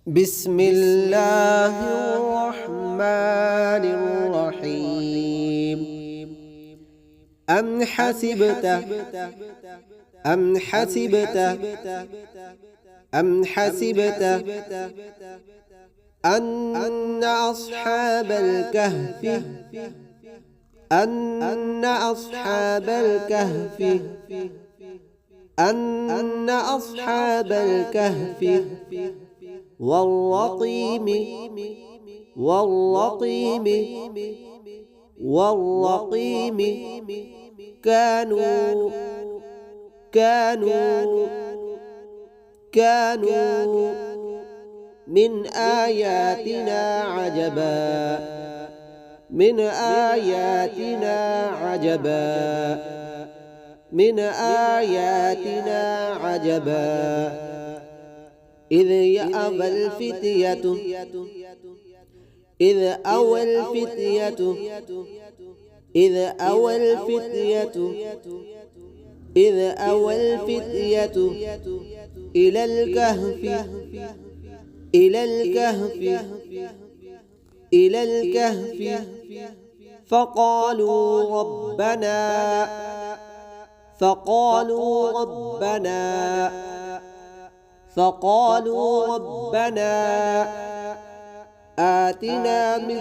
بسم الله الرحمن الرحيم. أم حسبت أن أصحاب الكهف والرقيم كانوا من آياتنا عجبا إذ أوى الفتية إلى الكهف فقالوا ربنا آتنا من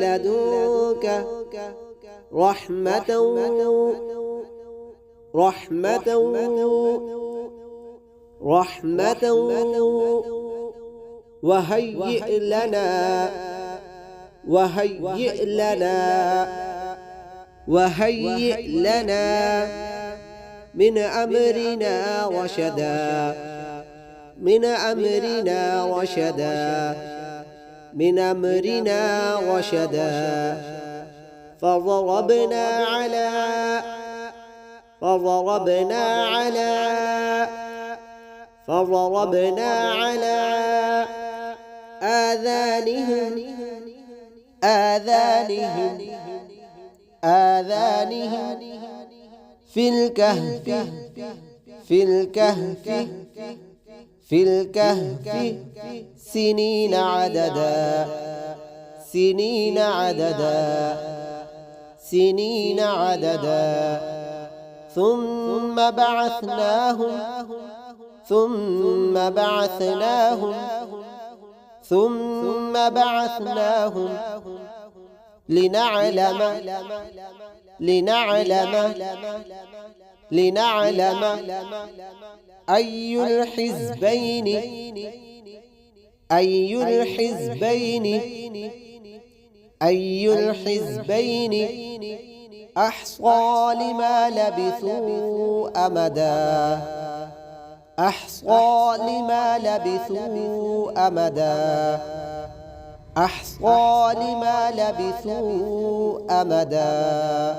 لدنك رحمة وهيئ لنا من أمرنا رشدا فضربنا على آذانهم في الكهف سنين عددا ثم بعثناهم لنعلم أي الحزبين أحصى لما لبثوا أمدا